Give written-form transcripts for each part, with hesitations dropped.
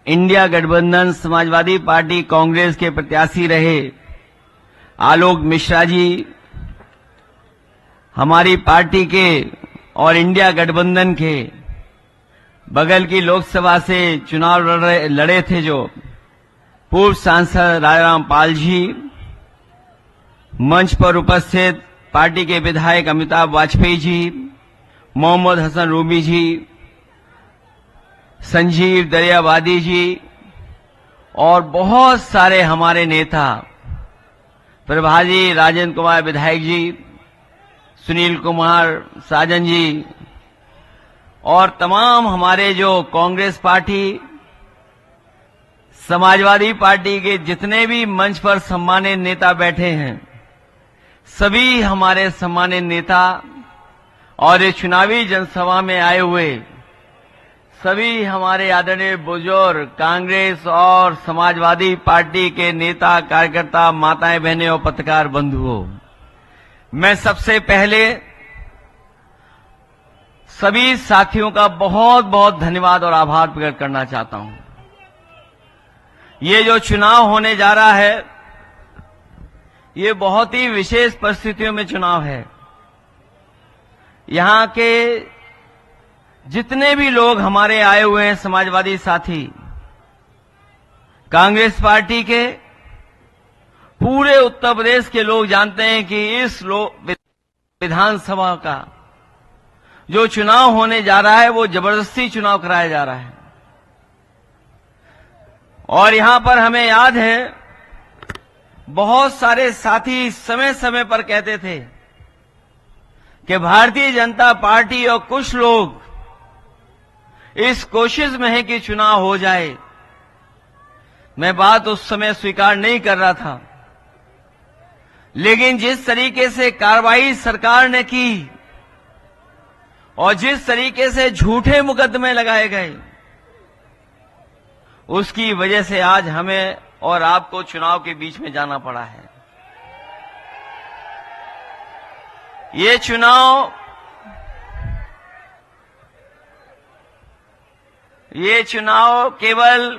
India गठबंधन Samajwadi party Congress के प्रत्याशी रहे आलोक मिश्रा जी हमारी पार्टी के और इंडिया गठबंधन के बगल की लोकसभा से चुनाव लड़े थे, जो पूर्व सांसद राजाराम पाल जी, मंच पर उपस्थित पार्टी के विधायक अमिताभ वाजपेयी जी, मोहम्मद हसन रूमी जी, संजीव दरियावादी जी और बहुत सारे हमारे नेता, प्रभाजी राजेंद्र कुमार विधायक जी, सुनील कुमार साजन जी और तमाम हमारे जो कांग्रेस पार्टी, समाजवादी पार्टी के जितने भी मंच पर सम्मानित नेता बैठे हैं, सभी हमारे सम्मानित नेता और इस चुनावी जनसभा में आए हुए सभी हमारे आदरणीय बुजुर्ग कांग्रेस और समाजवादी पार्टी के नेता, कार्यकर्ता, माताएं, बहनें और पत्रकार बंधुओं, मैं सबसे पहले सभी साथियों का बहुत बहुत धन्यवाद और आभार प्रकट करना चाहता हूं। ये जो चुनाव होने जा रहा है, ये बहुत ही विशेष परिस्थितियों में चुनाव है। यहां के जितने भी लोग हमारे आए हुए हैं, समाजवादी साथी, कांग्रेस पार्टी के, पूरे उत्तर प्रदेश के लोग जानते हैं कि इस विधानसभा का जो चुनाव होने जा रहा है वो जबरदस्ती चुनाव कराया जा रहा है। और यहां पर हमें याद है, बहुत सारे साथी समय समय पर कहते थे कि भारतीय जनता पार्टी और कुछ लोग इस कोशिश में है कि चुनाव हो जाए। मैं बात उस समय स्वीकार नहीं कर रहा था, लेकिन जिस तरीके से कार्रवाई सरकार ने की और जिस तरीके से झूठे मुकदमे लगाए गए, उसकी वजह से आज हमें और आपको चुनाव के बीच में जाना पड़ा है। ये चुनाव केवल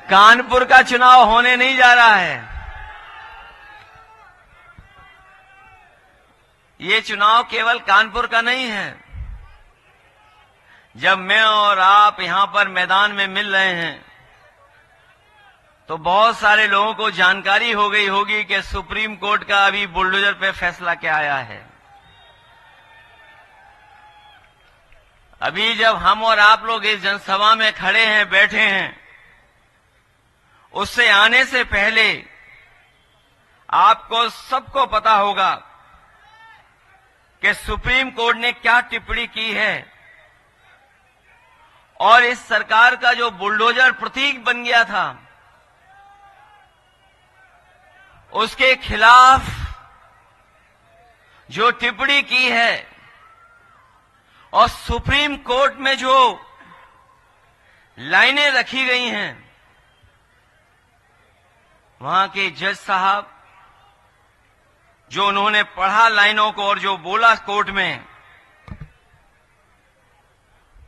कानपुर का चुनाव होने नहीं जा रहा है। ये चुनाव केवल कानपुर का नहीं है। जब मैं और आप यहां पर मैदान में मिल रहे हैं तो बहुत सारे लोगों को जानकारी हो गई होगी कि सुप्रीम कोर्ट का अभी बुलडोजर पे फैसला क्या आया है। अभी जब हम और आप लोग इस जनसभा में खड़े हैं, बैठे हैं, उससे आने से पहले आपको सबको पता होगा कि सुप्रीम कोर्ट ने क्या टिप्पणी की है और इस सरकार का जो बुलडोजर प्रतीक बन गया था, उसके खिलाफ जो टिप्पणी की है और सुप्रीम कोर्ट में जो लाइनें रखी गई हैं, वहां के जज साहब जो उन्होंने पढ़ा लाइनों को और जो बोला कोर्ट में,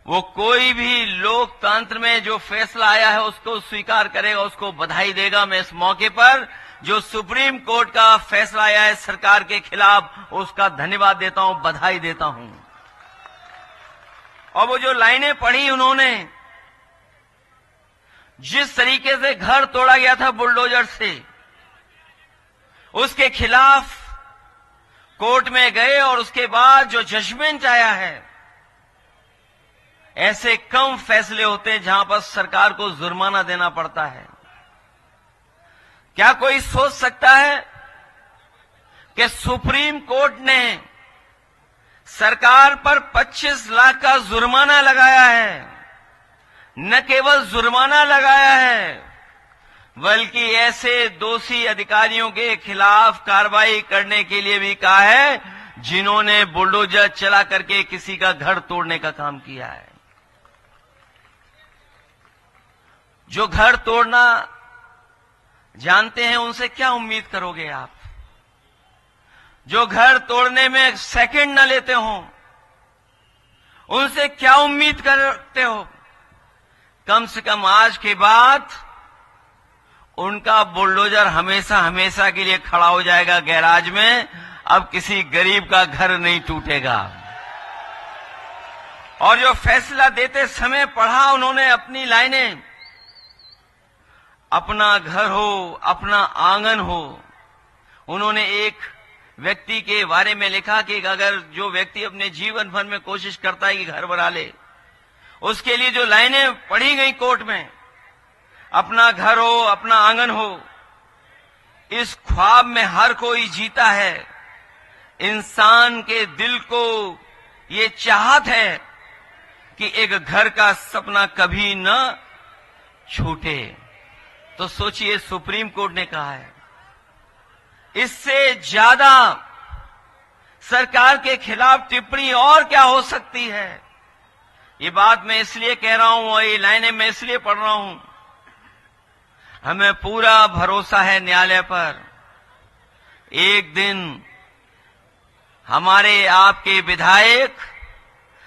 वो कोई भी लोकतंत्र में जो फैसला आया है उसको स्वीकार करेगा, उसको बधाई देगा। मैं इस मौके पर जो सुप्रीम कोर्ट का फैसला आया है सरकार के खिलाफ, उसका धन्यवाद देता हूं, बधाई देता हूं। और वो जो लाइनें पढ़ी उन्होंने, जिस तरीके से घर तोड़ा गया था बुलडोजर से, उसके खिलाफ कोर्ट में गए और उसके बाद जो जजमेंट आया है, ऐसे कम फैसले होते हैं जहां पर सरकार को जुर्माना देना पड़ता है। क्या कोई सोच सकता है कि सुप्रीम कोर्ट ने सरकार पर 25 लाख का जुर्माना लगाया है? न केवल जुर्माना लगाया है, बल्कि ऐसे दोषी अधिकारियों के खिलाफ कार्रवाई करने के लिए भी कहा है जिन्होंने बुलडोजर चला करके किसी का घर तोड़ने का काम किया है। जो घर तोड़ना जानते हैं उनसे क्या उम्मीद करोगे आप? जो घर तोड़ने में सेकंड न लेते हो, उनसे क्या उम्मीद करते हो? कम से कम आज के बाद उनका बुलडोजर हमेशा हमेशा के लिए खड़ा हो जाएगा गैराज में। अब किसी गरीब का घर नहीं टूटेगा। और जो फैसला देते समय पढ़ा उन्होंने अपनी लाइनें, अपना घर हो, अपना आंगन हो। उन्होंने एक व्यक्ति के बारे में लिखा कि अगर जो व्यक्ति अपने जीवन भर में कोशिश करता है कि घर बना ले, उसके लिए जो लाइनें पढ़ी गई कोर्ट में, अपना घर हो, अपना आंगन हो, इस ख्वाब में हर कोई जीता है। इंसान के दिल को ये चाहत है कि एक घर का सपना कभी न छूटे। तो सोचिए, सुप्रीम कोर्ट ने कहा है, इससे ज्यादा सरकार के खिलाफ टिप्पणी और क्या हो सकती है। ये बात मैं इसलिए कह रहा हूं और ये लाइनें मैं इसलिए पढ़ रहा हूं, हमें पूरा भरोसा है न्यायालय पर। एक दिन हमारे आपके विधायक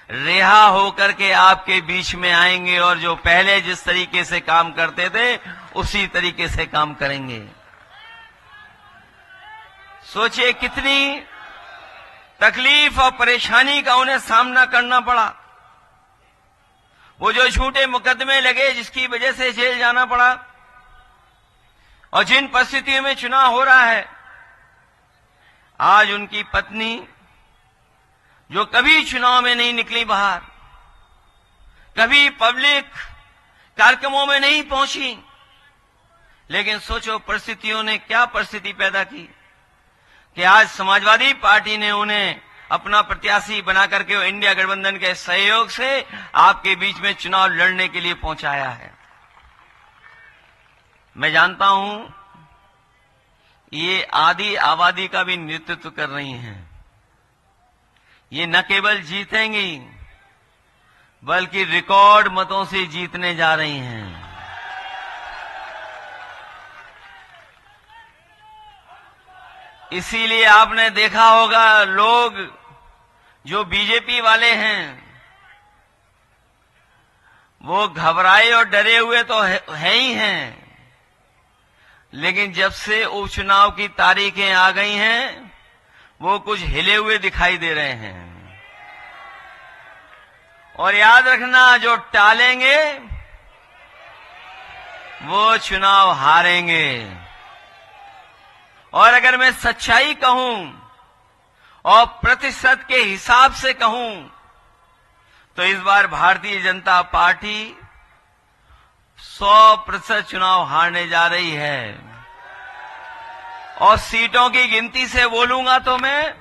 रिहा होकर के आपके बीच में आएंगे और जो पहले जिस तरीके से काम करते थे उसी तरीके से काम करेंगे। सोचिए कितनी तकलीफ और परेशानी का उन्हें सामना करना पड़ा। वो जो झूठे मुकदमे लगे जिसकी वजह से जेल जाना पड़ा, और जिन परिस्थितियों में चुनाव हो रहा है, आज उनकी पत्नी जो कभी चुनाव में नहीं निकली बाहर, कभी पब्लिक कार्यक्रमों में नहीं पहुंची, लेकिन सोचो परिस्थितियों ने क्या परिस्थिति पैदा की कि आज समाजवादी पार्टी ने उन्हें अपना प्रत्याशी बना करके इंडिया गठबंधन के सहयोग से आपके बीच में चुनाव लड़ने के लिए पहुंचाया है। मैं जानता हूं ये आधी आबादी का भी नेतृत्व कर रही हैं। ये न केवल जीतेंगी बल्कि रिकॉर्ड मतों से जीतने जा रही हैं। इसीलिए आपने देखा होगा लोग जो बीजेपी वाले हैं वो घबराए और डरे हुए तो है ही हैं, लेकिन जब से उपचुनाव की तारीखें आ गई हैं वो कुछ हिले हुए दिखाई दे रहे हैं। और याद रखना, जो टालेंगे वो चुनाव हारेंगे। और अगर मैं सच्चाई कहूं और प्रतिशत के हिसाब से कहूं तो इस बार भारतीय जनता पार्टी 100% चुनाव हारने जा रही है। और सीटों की गिनती से बोलूंगा तो मैं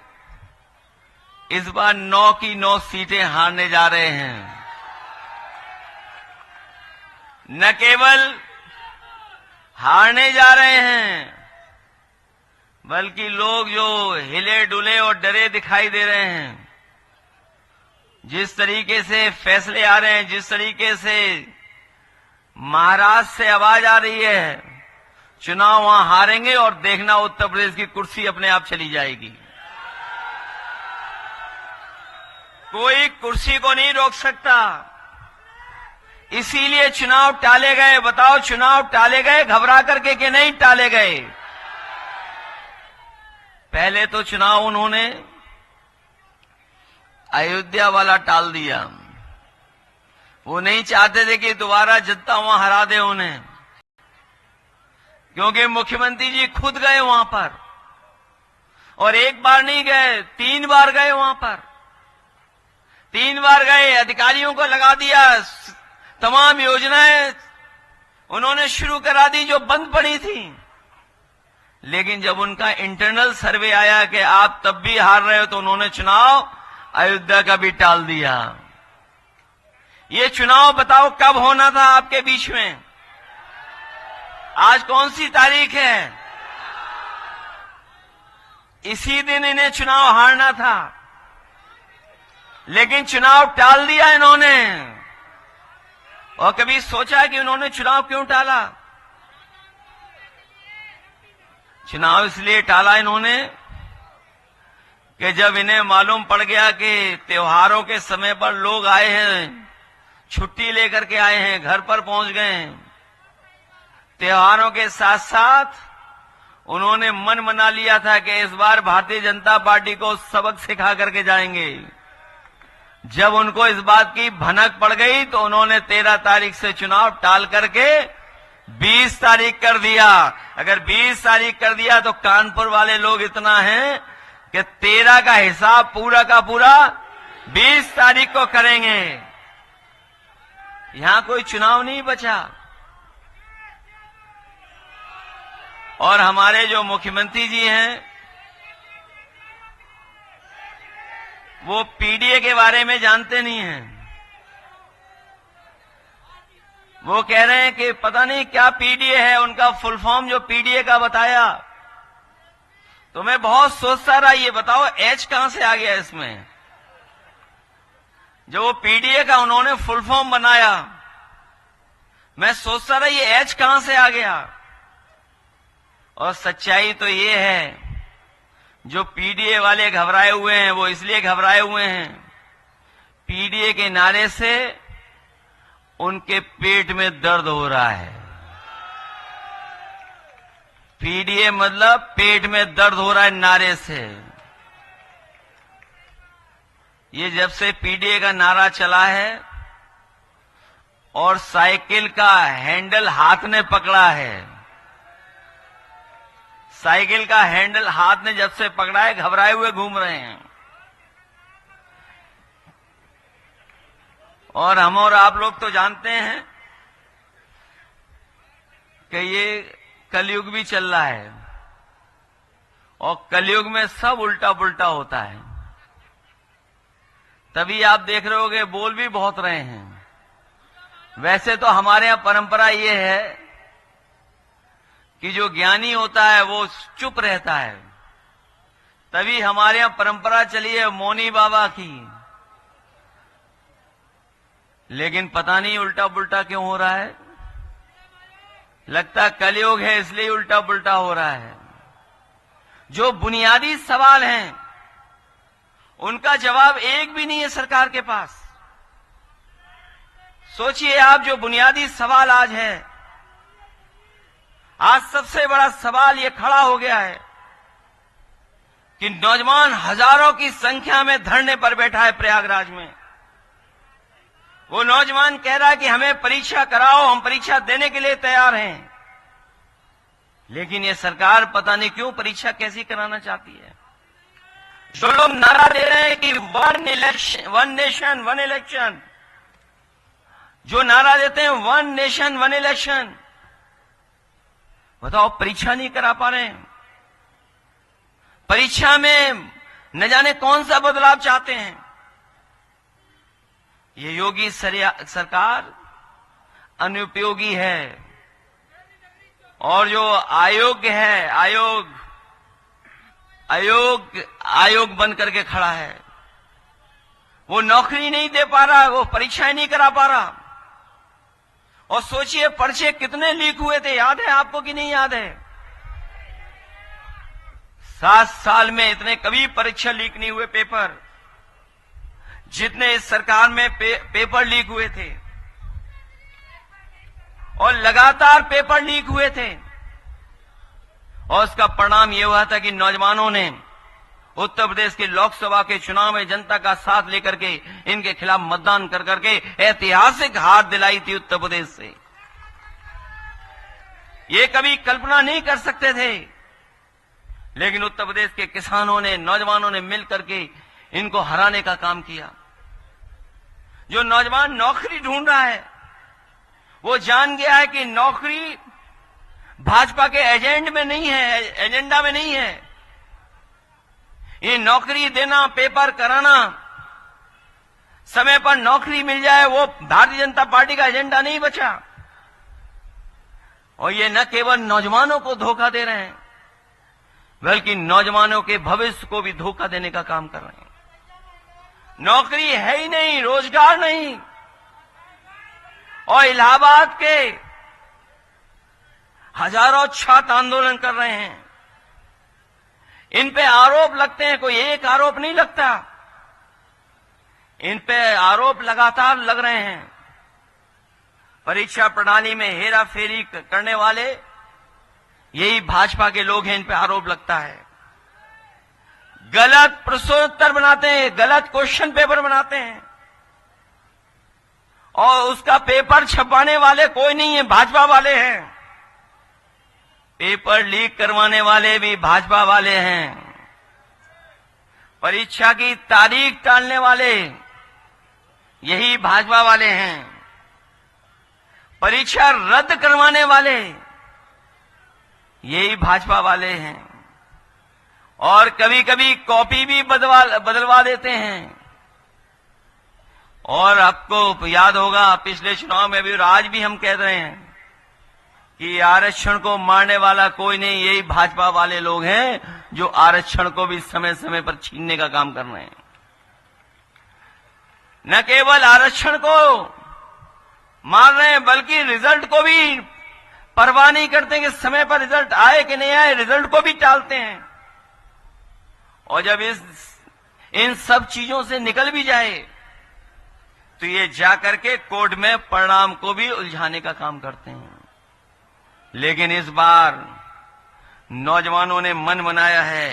इस बार 9 की 9 सीटें हारने जा रहे हैं। न केवल हारने जा रहे हैं बल्कि लोग जो हिले डुले और डरे दिखाई दे रहे हैं, जिस तरीके से फैसले आ रहे हैं, जिस तरीके से महाराष्ट्र से आवाज आ रही है, चुनाव वहां हारेंगे और देखना उत्तर प्रदेश की कुर्सी अपने आप चली जाएगी। कोई कुर्सी को नहीं रोक सकता। इसीलिए चुनाव टाले गए। बताओ, चुनाव टाले गए घबरा करके कि नहीं टाले गए? पहले तो चुनाव उन्होंने अयोध्या वाला टाल दिया। वो नहीं चाहते थे कि दोबारा जनता वहां हरा दे उन्हें, क्योंकि मुख्यमंत्री जी खुद गए वहां पर, और एक बार नहीं गए, 3 बार गए वहां पर। 3 बार गए, अधिकारियों को लगा दिया, तमाम योजनाएं उन्होंने शुरू करा दी जो बंद पड़ी थी। लेकिन जब उनका इंटरनल सर्वे आया कि आप तब भी हार रहे हो, तो उन्होंने चुनाव अयोध्या का भी टाल दिया। ये चुनाव बताओ कब होना था आपके बीच में? आज कौन सी तारीख है? इसी दिन इन्हें चुनाव हारना था, लेकिन चुनाव टाल दिया इन्होंने। और कभी सोचा कि उन्होंने चुनाव क्यों टाला? चुनाव इसलिए टाला इन्होंने कि जब इन्हें मालूम पड़ गया कि त्योहारों के समय पर लोग आए हैं, छुट्टी लेकर के आए हैं, घर पर पहुंच गए हैं। त्योहारों के साथ साथ उन्होंने मन बना लिया था कि इस बार भारतीय जनता पार्टी को सबक सिखा करके जाएंगे। जब उनको इस बात की भनक पड़ गई तो उन्होंने 13 तारीख से चुनाव टाल करके 20 तारीख कर दिया। अगर 20 तारीख कर दिया तो कानपुर वाले लोग इतना हैं कि 13 का हिसाब पूरा का पूरा 20 तारीख को करेंगे। यहां कोई चुनाव नहीं बचा। और हमारे जो मुख्यमंत्री जी हैं वो पीडीए के बारे में जानते नहीं हैं। वो कह रहे हैं कि पता नहीं क्या पीडीए है, उनका फुल फॉर्म जो पीडीए का बताया तो मैं बहुत सोचता रहा, ये बताओ एच कहां से आ गया इसमें। जो वो पीडीए का उन्होंने फुल फॉर्म बनाया, मैं सोचता रहा ये एच कहां से आ गया। और सच्चाई तो ये है, जो पीडीए वाले घबराए हुए हैं वो इसलिए घबराए हुए हैं, पीडीए के नारे से उनके पेट में दर्द हो रहा है। पीडीए मतलब पेट में दर्द हो रहा है नारे से। ये जब से पीडीए का नारा चला है और साइकिल का हैंडल हाथ ने पकड़ा है, साइकिल का हैंडल हाथ ने जब से पकड़ा है घबराए हुए घूम रहे हैं। और हम और आप लोग तो जानते हैं कि ये कलयुग भी चल रहा है और कलयुग में सब उल्टा पुल्टा होता है। तभी आप देख रहे होगे बोल भी बहुत रहे हैं। वैसे तो हमारे यहां परंपरा ये है कि जो ज्ञानी होता है वो चुप रहता है। तभी हमारे यहां परंपरा चली है मौनी बाबा की। लेकिन पता नहीं उल्टा पुल्टा क्यों हो रहा है। लगता कलयुग है इसलिए उल्टा पुल्टा हो रहा है। जो बुनियादी सवाल हैं उनका जवाब एक भी नहीं है सरकार के पास। सोचिए आप, जो बुनियादी सवाल आज है, आज सबसे बड़ा सवाल ये खड़ा हो गया है कि नौजवान हजारों की संख्या में धरने पर बैठा है प्रयागराज में। वो नौजवान कह रहा है कि हमें परीक्षा कराओ, हम परीक्षा देने के लिए तैयार हैं। लेकिन ये सरकार पता नहीं क्यों परीक्षा कैसी कराना चाहती है। जो लोग नारा दे रहे हैं कि वन नेशन वन इलेक्शन, जो नारा देते हैं वन नेशन वन इलेक्शन, बताओ परीक्षा नहीं करा पा रहे हैं। परीक्षा में न जाने कौन सा बदलाव चाहते हैं। ये योगी सरकार अनुपयोगी है। और जो आयोग है, आयोग बन करके खड़ा है, वो नौकरी नहीं दे पा रहा, वो परीक्षाएं नहीं करा पा रहा। और सोचिए पर्चे कितने लीक हुए थे, याद है आपको कि नहीं याद है? 7 साल में इतने कभी परीक्षा लीक नहीं हुए पेपर जितने इस सरकार में पेपर लीक हुए थे। और लगातार पेपर लीक हुए थे और उसका परिणाम यह हुआ था कि नौजवानों ने उत्तर प्रदेश के लोकसभा के चुनाव में जनता का साथ लेकर के इनके खिलाफ मतदान कर करके ऐतिहासिक हार दिलाई थी उत्तर प्रदेश से। ये कभी कल्पना नहीं कर सकते थे, लेकिन उत्तर प्रदेश के किसानों ने, नौजवानों ने मिलकर के इनको हराने का काम किया। जो नौजवान नौकरी ढूंढ रहा है वो जान गया है कि नौकरी भाजपा के एजेंडा में नहीं है। ये नौकरी देना, पेपर कराना, समय पर नौकरी मिल जाए, वो भारतीय जनता पार्टी का एजेंडा नहीं बचा। और ये न केवल नौजवानों को धोखा दे रहे हैं, बल्कि नौजवानों के भविष्य को भी धोखा देने का काम कर रहे हैं। नौकरी है ही नहीं, रोजगार नहीं। और इलाहाबाद के हजारों छात्र आंदोलन कर रहे हैं। इन पे आरोप लगते हैं, कोई एक आरोप नहीं लगता, इन पे आरोप लगातार लग रहे हैं। परीक्षा प्रणाली में हेरा फेरी करने वाले यही भाजपा के लोग हैं, इन पे आरोप लगता है। गलत प्रश्नोत्तर बनाते हैं, गलत क्वेश्चन पेपर बनाते हैं और उसका पेपर छपवाने वाले कोई नहीं है, भाजपा वाले हैं। पेपर लीक करवाने वाले भी भाजपा वाले हैं। परीक्षा की तारीख टालने वाले यही भाजपा वाले हैं। परीक्षा रद्द करवाने वाले यही भाजपा वाले हैं। और कभी कभी कॉपी भी बदलवा देते हैं। और आपको याद होगा पिछले चुनाव में भी और आज भी हम कह रहे हैं कि आरक्षण को मारने वाला कोई नहीं, यही भाजपा वाले लोग हैं जो आरक्षण को भी समय समय पर छीनने का काम कर रहे हैं। न केवल आरक्षण को मार रहे हैं बल्कि रिजल्ट को भी परवाह नहीं करते कि समय पर रिजल्ट आए कि नहीं आए, रिजल्ट को भी टालते हैं। और जब इन सब चीजों से निकल भी जाए तो ये जाकर के कोर्ट में परिणाम को भी उलझाने का काम करते हैं। लेकिन इस बार नौजवानों ने मन बनाया है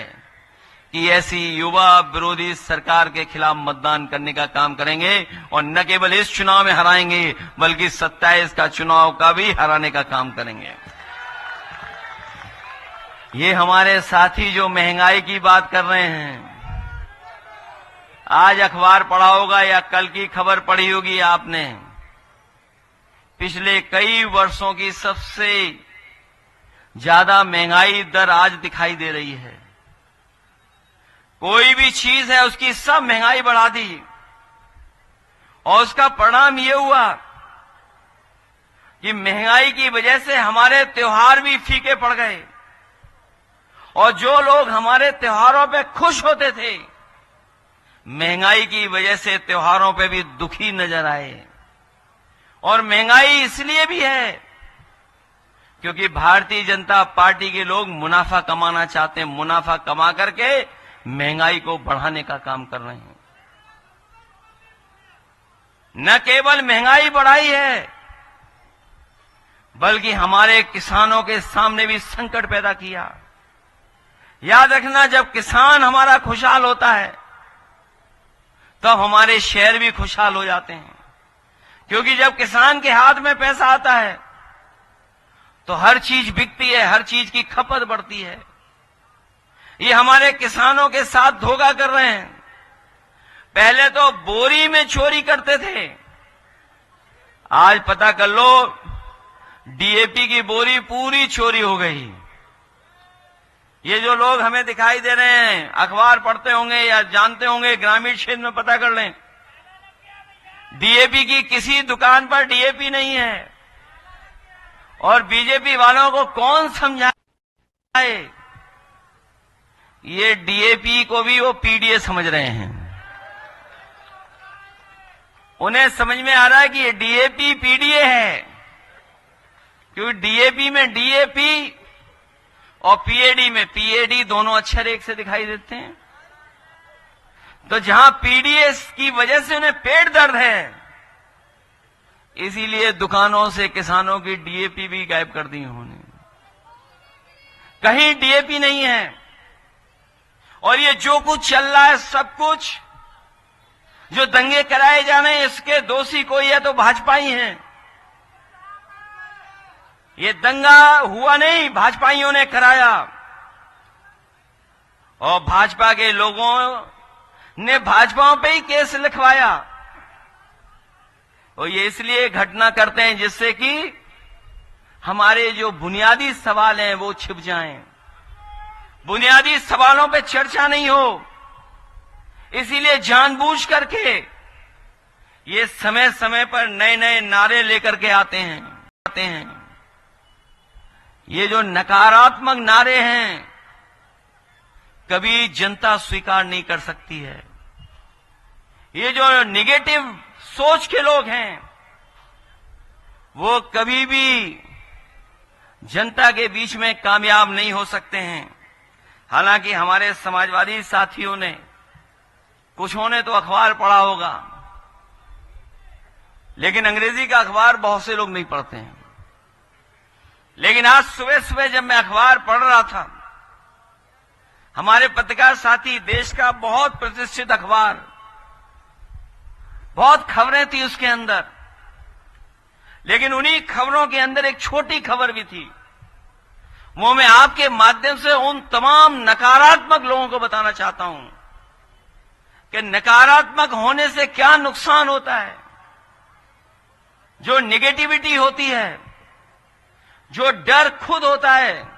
कि ऐसी युवा विरोधी सरकार के खिलाफ मतदान करने का काम करेंगे और न केवल इस चुनाव में हराएंगे बल्कि 27 का चुनाव का भी हराने का काम करेंगे। ये हमारे साथी जो महंगाई की बात कर रहे हैं, आज अखबार पढ़ा होगा या कल की खबर पढ़ी होगी आपने, पिछले कई वर्षों की सबसे ज्यादा महंगाई दर आज दिखाई दे रही है। कोई भी चीज है उसकी सब महंगाई बढ़ा दी और उसका परिणाम ये हुआ कि महंगाई की वजह से हमारे त्योहार भी फीके पड़ गए और जो लोग हमारे त्योहारों पे खुश होते थे महंगाई की वजह से त्योहारों पे भी दुखी नजर आए। और महंगाई इसलिए भी है क्योंकि भारतीय जनता पार्टी के लोग मुनाफा कमाना चाहते हैं, मुनाफा कमा करके महंगाई को बढ़ाने का काम कर रहे हैं। न केवल महंगाई बढ़ाई है बल्कि हमारे किसानों के सामने भी संकट पैदा किया। याद रखना, जब किसान हमारा खुशहाल होता है तब हमारे शहर भी खुशहाल हो जाते हैं, क्योंकि जब किसान के हाथ में पैसा आता है तो हर चीज बिकती है, हर चीज की खपत बढ़ती है। ये हमारे किसानों के साथ धोखा कर रहे हैं। पहले तो बोरी में चोरी करते थे, आज पता कर लो डीएपी की बोरी पूरी चोरी हो गई। ये जो लोग हमें दिखाई दे रहे हैं, अखबार पढ़ते होंगे या जानते होंगे, ग्रामीण क्षेत्र में पता कर लें, डीएपी की किसी दुकान पर डीएपी नहीं है। और बीजेपी वालों को कौन समझाए, ये डीएपी को भी वो पीडीए समझ रहे हैं। उन्हें समझ में आ रहा है कि ये डीएपी पीडीए है, क्योंकि डीएपी में डीएपी और पीएडी में पीएडी दोनों अक्षर एक से दिखाई देते हैं। तो जहां पीडीएस की वजह से उन्हें पेट दर्द है, इसीलिए दुकानों से किसानों की डीएपी भी गायब कर दी उन्होंने। कहीं डीएपी नहीं है। और ये जो कुछ चल रहा है, सब कुछ जो दंगे कराए जा रहे हैं, इसके दोषी कोई है तो भाजपा ही है। ये दंगा हुआ नहीं, भाजपाइयों ने कराया और भाजपा के लोगों ने भाजपाओं पे ही केस लिखवाया। और ये इसलिए घटना करते हैं जिससे कि हमारे जो बुनियादी सवाल हैं वो छिप जाएं, बुनियादी सवालों पे चर्चा नहीं हो। इसीलिए जानबूझ करके ये समय समय पर नए नए नारे लेकर के आते हैं। ये जो नकारात्मक नारे हैं कभी जनता स्वीकार नहीं कर सकती है। ये जो निगेटिव सोच के लोग हैं वो कभी भी जनता के बीच में कामयाब नहीं हो सकते हैं। हालांकि हमारे समाजवादी साथियों ने, कुछों ने तो अखबार पढ़ा होगा, लेकिन अंग्रेजी का अखबार बहुत से लोग नहीं पढ़ते हैं। लेकिन आज सुबह सुबह जब मैं अखबार पढ़ रहा था, हमारे पत्रकार साथी, देश का बहुत प्रतिष्ठित अखबार, बहुत खबरें थी उसके अंदर, लेकिन उन्हीं खबरों के अंदर एक छोटी खबर भी थी। वो मैं आपके माध्यम से उन तमाम नकारात्मक लोगों को बताना चाहता हूं कि नकारात्मक होने से क्या नुकसान होता है। जो नेगेटिविटी होती है, जो डर खुद होता है,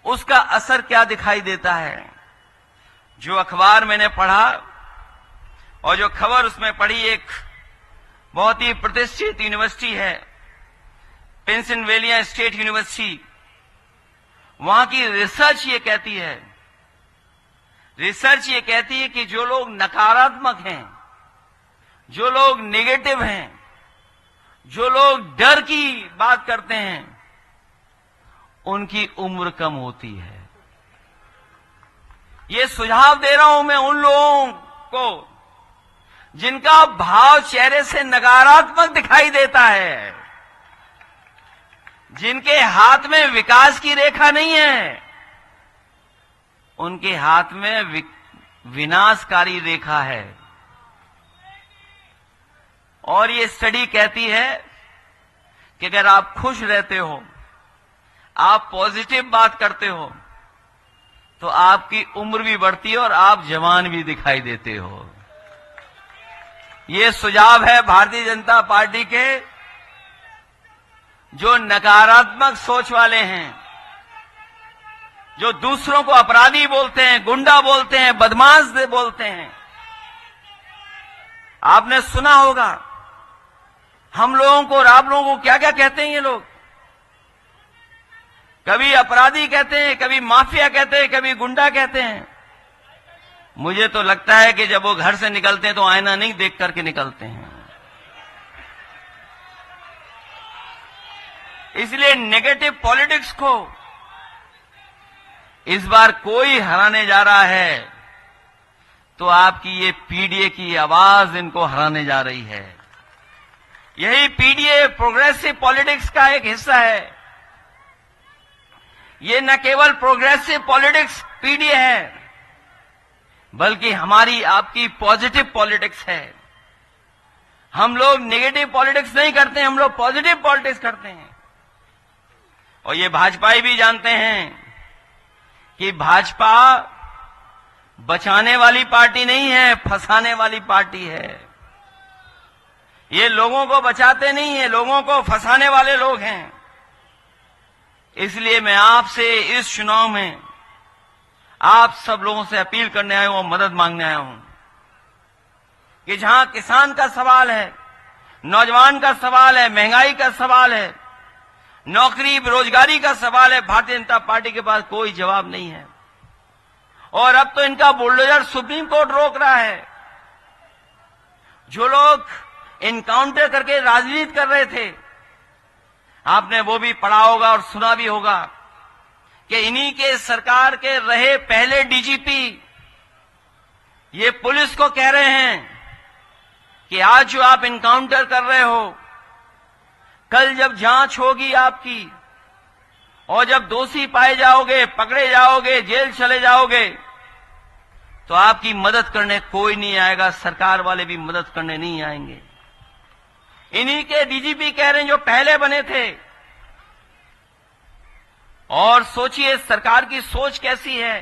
उसका असर क्या दिखाई देता है। जो अखबार मैंने पढ़ा और जो खबर उसमें पढ़ी, एक बहुत ही प्रतिष्ठित यूनिवर्सिटी है, पेंसिल्वेनिया स्टेट यूनिवर्सिटी, वहां की रिसर्च ये कहती है कि जो लोग नकारात्मक हैं, जो लोग नेगेटिव हैं, जो लोग डर की बात करते हैं, उनकी उम्र कम होती है। ये सुझाव दे रहा हूं मैं उन लोगों को जिनका भाव चेहरे से नकारात्मक दिखाई देता है, जिनके हाथ में विकास की रेखा नहीं है, उनके हाथ में विनाशकारी रेखा है। और ये स्टडी कहती है कि अगर आप खुश रहते हो, आप पॉजिटिव बात करते हो, तो आपकी उम्र भी बढ़ती है और आप जवान भी दिखाई देते हो। ये सुझाव है भारतीय जनता पार्टी के जो नकारात्मक सोच वाले हैं, जो दूसरों को अपराधी बोलते हैं, गुंडा बोलते हैं, बदमाश बोलते हैं। आपने सुना होगा हम लोगों को और आप लोगों को क्या क्या कहते हैं ये लोग। कभी अपराधी कहते हैं, कभी माफिया कहते हैं, कभी गुंडा कहते हैं। मुझे तो लगता है कि जब वो घर से निकलते हैं तो आईना नहीं देख करके निकलते हैं। इसलिए नेगेटिव पॉलिटिक्स को इस बार कोई हराने जा रहा है तो आपकी ये पीडीए की आवाज इनको हराने जा रही है। यही पीडीए प्रोग्रेसिव पॉलिटिक्स का एक हिस्सा है। ये न केवल प्रोग्रेसिव पॉलिटिक्स पीडीए है, बल्कि हमारी आपकी पॉजिटिव पॉलिटिक्स है। हम लोग नेगेटिव पॉलिटिक्स नहीं करते, हम लोग पॉजिटिव पॉलिटिक्स करते हैं। और ये भाजपाई भी जानते हैं कि भाजपा बचाने वाली पार्टी नहीं है, फंसाने वाली पार्टी है। ये लोगों को बचाते नहीं है, लोगों को फंसाने वाले लोग हैं। इसलिए मैं आपसे इस चुनाव में आप सब लोगों से अपील करने आया हूं और मदद मांगने आया हूं कि जहां किसान का सवाल है, नौजवान का सवाल है, महंगाई का सवाल है, नौकरी बेरोजगारी का सवाल है, भारतीय जनता पार्टी के पास कोई जवाब नहीं है। और अब तो इनका बुलडोजर सुप्रीम कोर्ट रोक रहा है। जो लोग इनकाउंटर करके राजनीति कर रहे थे, आपने वो भी पढ़ा होगा और सुना भी होगा कि इन्हीं के सरकार के रहे पहले डीजीपी ये पुलिस को कह रहे हैं कि आज जो आप इनकाउंटर कर रहे हो, कल जब जांच होगी आपकी और जब दोषी पाए जाओगे, पकड़े जाओगे, जेल चले जाओगे, तो आपकी मदद करने कोई नहीं आएगा, सरकार वाले भी मदद करने नहीं आएंगे। इन्हीं के डीजीपी कह रहे हैं जो पहले बने थे। और सोचिए सरकार की सोच कैसी है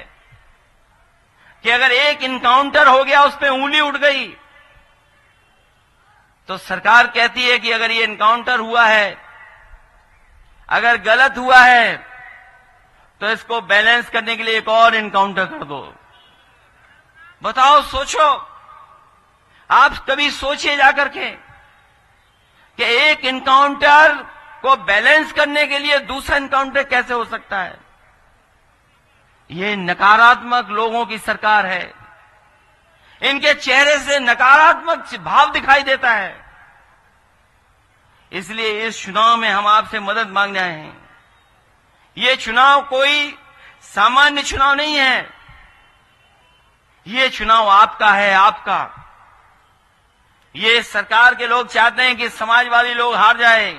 कि अगर एक इनकाउंटर हो गया, उस पर उंगली उठ गई, तो सरकार कहती है कि अगर ये इनकाउंटर हुआ है, अगर गलत हुआ है, तो इसको बैलेंस करने के लिए एक और इनकाउंटर कर दो। बताओ, सोचो, आप कभी सोचिए जाकर के कि एक इनकाउंटर को बैलेंस करने के लिए दूसरा इनकाउंटर कैसे हो सकता है। ये नकारात्मक लोगों की सरकार है। इनके चेहरे से नकारात्मक भाव दिखाई देता है। इसलिए इस चुनाव में हम आपसे मदद मांगने आए हैं। ये चुनाव कोई सामान्य चुनाव नहीं है। ये चुनाव आपका है, आपका। ये सरकार के लोग चाहते हैं कि समाजवादी लोग हार जाए,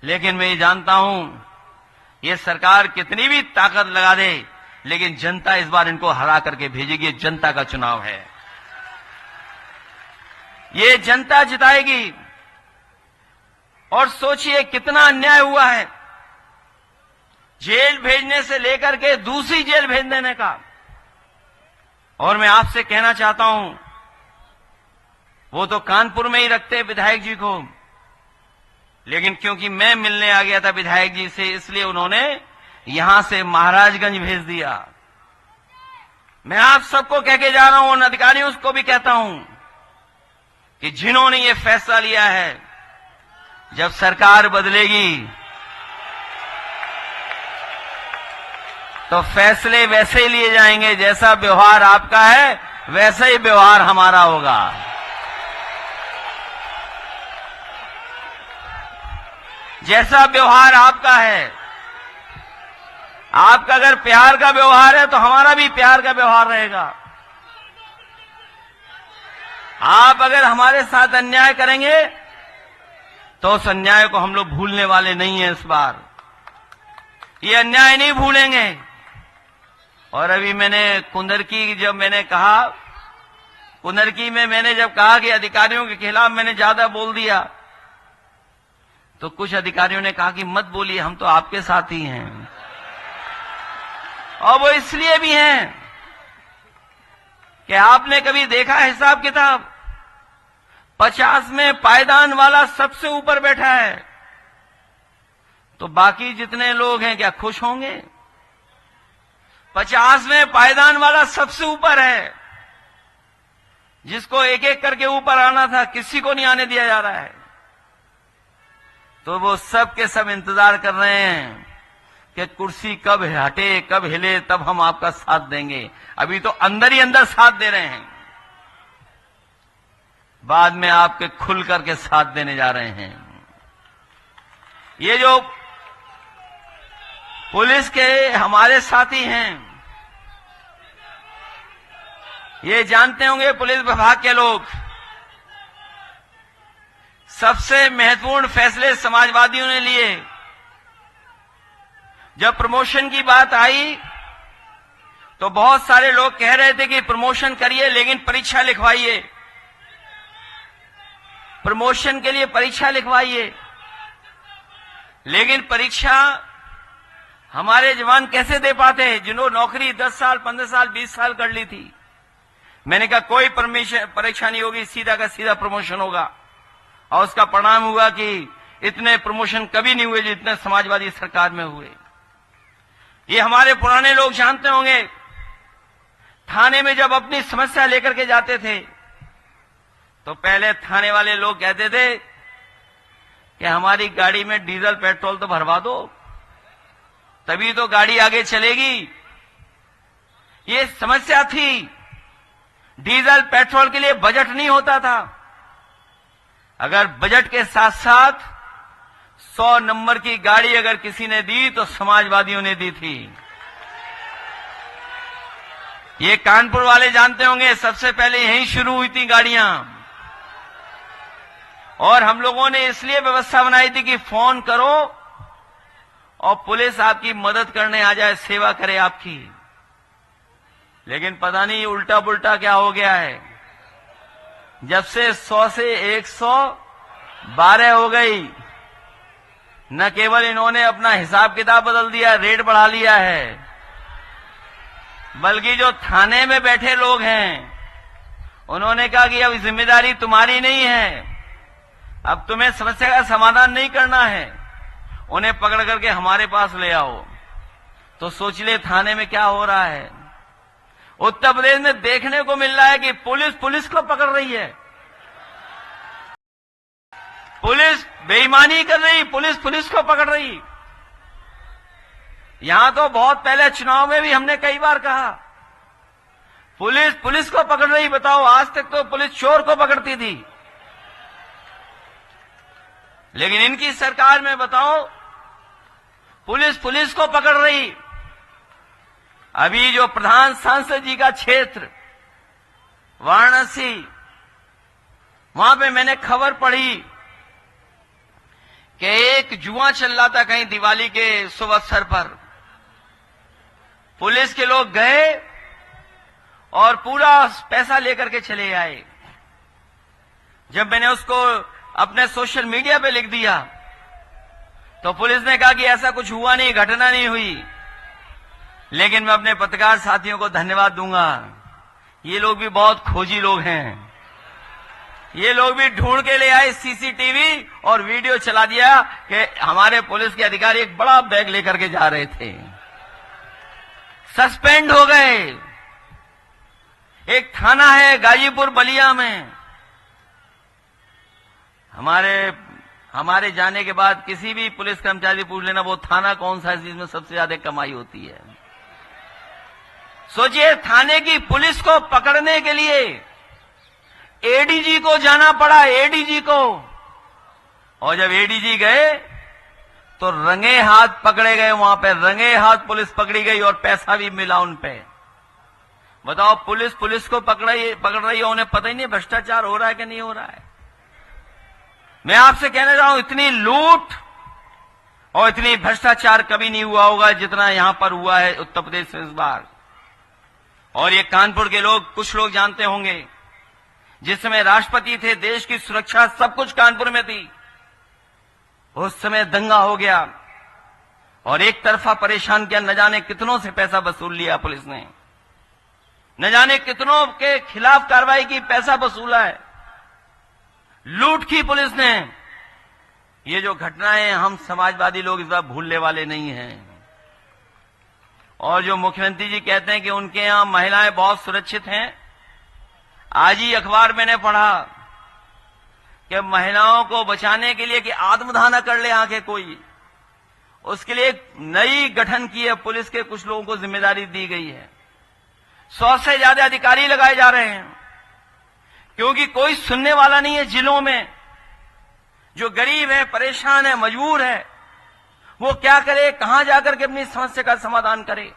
लेकिन मैं ये जानता हूं ये सरकार कितनी भी ताकत लगा दे, लेकिन जनता इस बार इनको हरा करके भेजेगी। जनता का चुनाव है, ये जनता जिताएगी। और सोचिए कितना अन्याय हुआ है, जेल भेजने से लेकर के दूसरी जेल भेज देने का। और मैं आपसे कहना चाहता हूं, वो तो कानपुर में ही रखते विधायक जी को, लेकिन क्योंकि मैं मिलने आ गया था विधायक जी से, इसलिए उन्होंने यहां से महाराजगंज भेज दिया। मैं आप सबको कह के जा रहा हूं, उन अधिकारियों को भी कहता हूं कि जिन्होंने ये फैसला लिया है, जब सरकार बदलेगी तो फैसले वैसे ही लिए जाएंगे। जैसा व्यवहार आपका है वैसा ही व्यवहार हमारा होगा। जैसा व्यवहार आपका है, आपका अगर प्यार का व्यवहार है तो हमारा भी प्यार का व्यवहार रहेगा। आप अगर हमारे साथ अन्याय करेंगे तो उस अन्याय को हम लोग भूलने वाले नहीं हैं। इस बार ये अन्याय नहीं भूलेंगे। और अभी मैंने कुंदरकी जब मैंने कहा, कुंदरकी में मैंने जब कहा कि अधिकारियों के खिलाफ मैंने ज्यादा बोल दिया, तो कुछ अधिकारियों ने कहा कि मत बोलिए, हम तो आपके साथ ही हैं। और वो इसलिए भी हैं कि आपने कभी देखा हिसाब किताब, 50 में पायदान वाला सबसे ऊपर बैठा है, तो बाकी जितने लोग हैं क्या खुश होंगे? 50 में पायदान वाला सबसे ऊपर है, जिसको एक एक करके ऊपर आना था, किसी को नहीं आने दिया जा रहा है। तो वो सब के सब इंतजार कर रहे हैं कि कुर्सी कब हटे, कब हिले, तब हम आपका साथ देंगे। अभी तो अंदर ही अंदर साथ दे रहे हैं, बाद में आपके खुल करके साथ देने जा रहे हैं। ये जो पुलिस के हमारे साथी हैं, ये जानते होंगे पुलिस विभाग के लोग, सबसे महत्वपूर्ण फैसले समाजवादियों ने लिए। जब प्रमोशन की बात आई तो बहुत सारे लोग कह रहे थे कि प्रमोशन करिए लेकिन परीक्षा लिखवाइए, प्रमोशन के लिए परीक्षा लिखवाइए। लेकिन परीक्षा हमारे जवान कैसे दे पाते हैं जिन्होंने नौकरी 10 साल, 15 साल, 20 साल कर ली थी। मैंने कहा कोई परीक्षा नहीं होगी, सीधा का सीधा प्रमोशन होगा। और उसका परिणाम हुआ कि इतने प्रमोशन कभी नहीं हुए जितने समाजवादी सरकार में हुए। ये हमारे पुराने लोग जानते होंगे, थाने में जब अपनी समस्या लेकर के जाते थे तो पहले थाने वाले लोग कहते थे कि हमारी गाड़ी में डीजल पेट्रोल तो भरवा दो, तभी तो गाड़ी आगे चलेगी। ये समस्या थी, डीजल पेट्रोल के लिए बजट नहीं होता था। अगर बजट के साथ साथ 100 नंबर की गाड़ी अगर किसी ने दी तो समाजवादियों ने दी थी। ये कानपुर वाले जानते होंगे, सबसे पहले यहीं शुरू हुई थी गाड़ियां। और हम लोगों ने इसलिए व्यवस्था बनाई थी कि फोन करो और पुलिस आपकी मदद करने आ जाए, सेवा करे आपकी। लेकिन पता नहीं उल्टा पुल्टा क्या हो गया है। जब से 100 से 112 हो गई, न केवल इन्होंने अपना हिसाब किताब बदल दिया, रेट बढ़ा लिया है, बल्कि जो थाने में बैठे लोग हैं उन्होंने कहा कि अब जिम्मेदारी तुम्हारी नहीं है, अब तुम्हें समस्या का समाधान नहीं करना है, उन्हें पकड़ करके हमारे पास ले आओ। तो सोच ले थाने में क्या हो रहा है। उत्तर प्रदेश में देखने को मिल रहा है कि पुलिस पुलिस को पकड़ रही है, पुलिस बेईमानी कर रही, पुलिस पुलिस को पकड़ रही। यहां तो बहुत पहले चुनाव में भी हमने कई बार कहा पुलिस पुलिस को पकड़ रही। बताओ, आज तक तो पुलिस चोर को पकड़ती थी, लेकिन इनकी सरकार में बताओ पुलिस पुलिस को पकड़ रही। अभी जो प्रधान सांसद जी का क्षेत्र वाराणसी, वहां पे मैंने खबर पढ़ी कि एक जुआ चल रहा था कहीं दिवाली के शुभ अवसर पर। पुलिस के लोग गए और पूरा पैसा लेकर के चले आए। जब मैंने उसको अपने सोशल मीडिया पे लिख दिया तो पुलिस ने कहा कि ऐसा कुछ हुआ नहीं, घटना नहीं हुई। लेकिन मैं अपने पत्रकार साथियों को धन्यवाद दूंगा, ये लोग भी बहुत खोजी लोग हैं। ये लोग भी ढूंढ के ले आए सीसीटीवी और वीडियो चला दिया कि हमारे पुलिस के अधिकारी एक बड़ा बैग लेकर के जा रहे थे, सस्पेंड हो गए। एक थाना है गाजीपुर बलिया में, हमारे जाने के बाद किसी भी पुलिस कर्मचारी पूछ लेना वो थाना कौन सा है जिसमें सबसे ज्यादा कमाई होती है। सोचिए, थाने की पुलिस को पकड़ने के लिए एडीजी को जाना पड़ा, एडीजी को। और जब एडीजी गए तो रंगे हाथ पकड़े गए, वहां पे रंगे हाथ पुलिस पकड़ी गई और पैसा भी मिला उन पे। बताओ, पुलिस को पकड़ रही है, उन्हें पता ही नहीं भ्रष्टाचार हो रहा है कि नहीं हो रहा है। मैं आपसे कहना चाहता हूं, इतनी लूट और इतनी भ्रष्टाचार कभी नहीं हुआ होगा जितना यहां पर हुआ है उत्तर प्रदेश में इस बार। और ये कानपुर के लोग, कुछ लोग जानते होंगे, जिस समय राष्ट्रपति थे, देश की सुरक्षा सब कुछ कानपुर में थी। उस समय दंगा हो गया और एक तरफा परेशान किया, न जाने कितनों से पैसा वसूल लिया पुलिस ने, न जाने कितनों के खिलाफ कार्रवाई की, पैसा वसूला है, लूट की पुलिस ने। ये जो घटनाएं हम समाजवादी लोग इस बार भूलने वाले नहीं हैं। और जो मुख्यमंत्री जी कहते हैं कि उनके यहां महिलाएं बहुत सुरक्षित हैं, आज ही अखबार मैंने पढ़ा कि महिलाओं को बचाने के लिए कि आत्मदाह कर ले आके कोई, उसके लिए एक नई गठन की है पुलिस के, कुछ लोगों को जिम्मेदारी दी गई है। 100 से ज्यादा अधिकारी लगाए जा रहे हैं, क्योंकि कोई सुनने वाला नहीं है। जिलों में जो गरीब है, परेशान है, मजबूर है, वो क्या करे, कहां जाकर के अपनी समस्या का समाधान करे।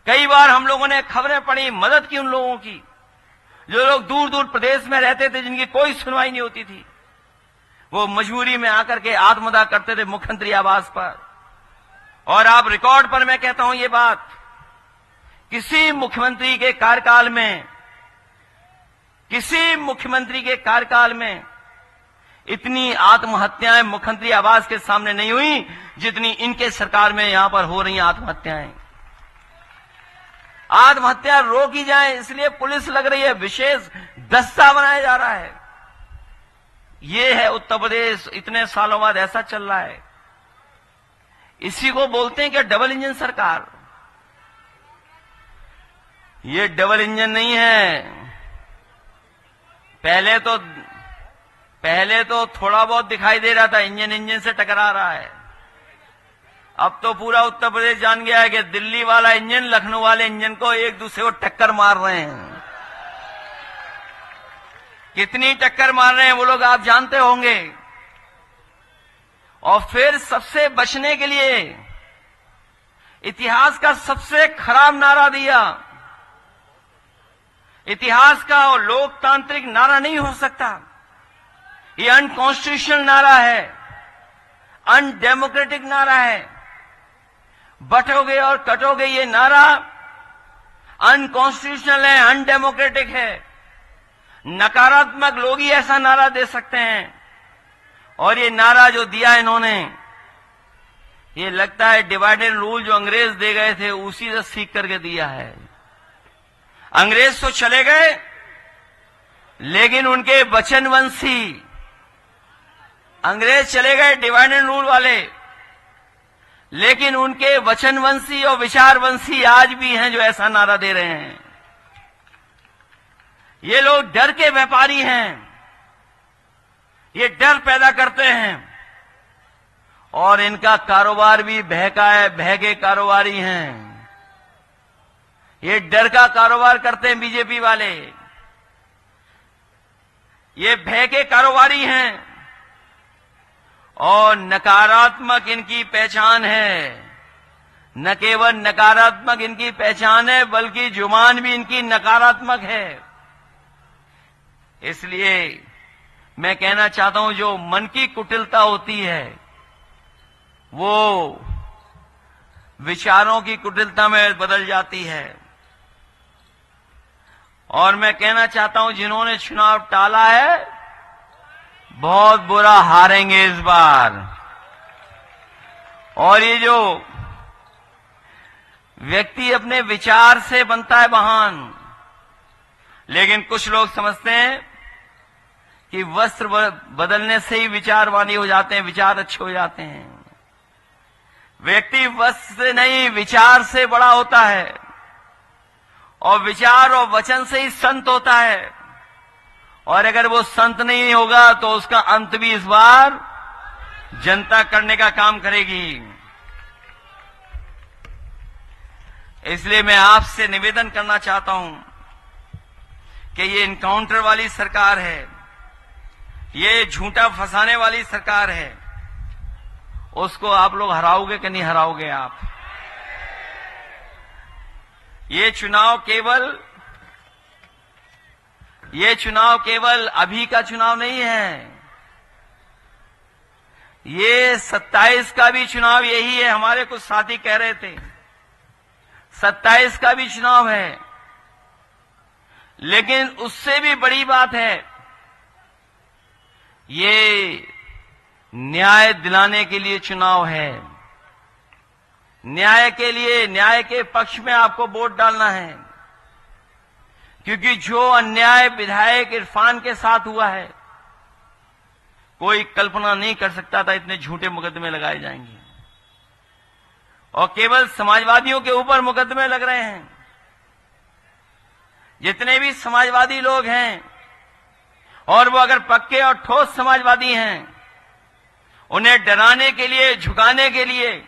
कई बार हम लोगों ने खबरें पढ़ी, मदद की उन लोगों की जो लोग दूर दूर प्रदेश में रहते थे, जिनकी कोई सुनवाई नहीं होती थी। वो मजबूरी में आकर के आत्मदाह करते थे मुख्यमंत्री आवास पर। और आप रिकॉर्ड पर मैं कहता हूं ये बात, किसी मुख्यमंत्री के कार्यकाल में इतनी आत्महत्याएं मुख्यमंत्री आवास के सामने नहीं हुई जितनी इनके सरकार में यहां पर हो रही आत्महत्याएं। आत्महत्या रोकी जाए इसलिए पुलिस लग रही है, विशेष दस्ता बनाया जा रहा है। ये है उत्तर प्रदेश, इतने सालों बाद ऐसा चल रहा है। इसी को बोलते हैं कि डबल इंजन सरकार। ये डबल इंजन नहीं है। पहले तो थोड़ा बहुत दिखाई दे रहा था, इंजन से टकरा रहा है। अब तो पूरा उत्तर प्रदेश जान गया है कि दिल्ली वाला इंजन, लखनऊ वाले इंजन को एक दूसरे को टक्कर मार रहे हैं। कितनी टक्कर मार रहे हैं वो लोग आप जानते होंगे। और फिर सबसे बचने के लिए इतिहास का सबसे खराब नारा दिया। इतिहास का और लोकतांत्रिक नारा नहीं हो सकता, ये अनकॉन्स्टिट्यूशनल नारा है, अनडेमोक्रेटिक नारा है। बटोगे और कटोगे, ये नारा अनकॉन्स्टिट्यूशनल है, अनडेमोक्रेटिक है। नकारात्मक लोग ही ऐसा नारा दे सकते हैं। और ये नारा जो दिया इन्होंने, ये लगता है डिवाइड एंड रूल जो अंग्रेज दे गए थे उसी से सीख करके दिया है। अंग्रेज तो चले गए, लेकिन उनके वचनवंशी, अंग्रेज चले गए डिवाइड एंड रूल वाले, लेकिन उनके वचनवंशी और विचारवंशी आज भी हैं जो ऐसा नारा दे रहे हैं। ये लोग डर के व्यापारी हैं, ये डर पैदा करते हैं। और इनका कारोबार भी भय का है, भय के कारोबारी हैं। ये डर का कारोबार करते हैं बीजेपी वाले, ये भय के कारोबारी हैं। और नकारात्मक इनकी पहचान है। न केवल नकारात्मक इनकी पहचान है, बल्कि जुबान भी इनकी नकारात्मक है। इसलिए मैं कहना चाहता हूं, जो मन की कुटिलता होती है वो विचारों की कुटिलता में बदल जाती है। और मैं कहना चाहता हूं, जिन्होंने चुनाव टाला है बहुत बुरा हारेंगे इस बार। और ये जो व्यक्ति अपने विचार से बनता है महान, लेकिन कुछ लोग समझते हैं कि वस्त्र बदलने से ही विचारवानी हो जाते हैं, विचार अच्छे हो जाते हैं। व्यक्ति वस्त्र से नहीं, विचार से बड़ा होता है, और विचार और वचन से ही संत होता है। और अगर वो संत नहीं होगा तो उसका अंत भी इस बार जनता करने का काम करेगी। इसलिए मैं आपसे निवेदन करना चाहता हूं कि ये इनकाउंटर वाली सरकार है, ये झूठा फंसाने वाली सरकार है, उसको आप लोग हराओगे कि नहीं हराओगे आप? ये चुनाव केवल अभी का चुनाव नहीं है, ये 27 का भी चुनाव यही है। हमारे कुछ साथी कह रहे थे 27 का भी चुनाव है, लेकिन उससे भी बड़ी बात है, ये न्याय दिलाने के लिए चुनाव है। न्याय के लिए, न्याय के पक्ष में आपको वोट डालना है, क्योंकि जो अन्याय विधायक इरफान के साथ हुआ है, कोई कल्पना नहीं कर सकता था इतने झूठे मुकदमे लगाए जाएंगे। और केवल समाजवादियों के ऊपर मुकदमे लग रहे हैं। जितने भी समाजवादी लोग हैं, और वो अगर पक्के और ठोस समाजवादी हैं, उन्हें डराने के लिए, झुकाने के लिए।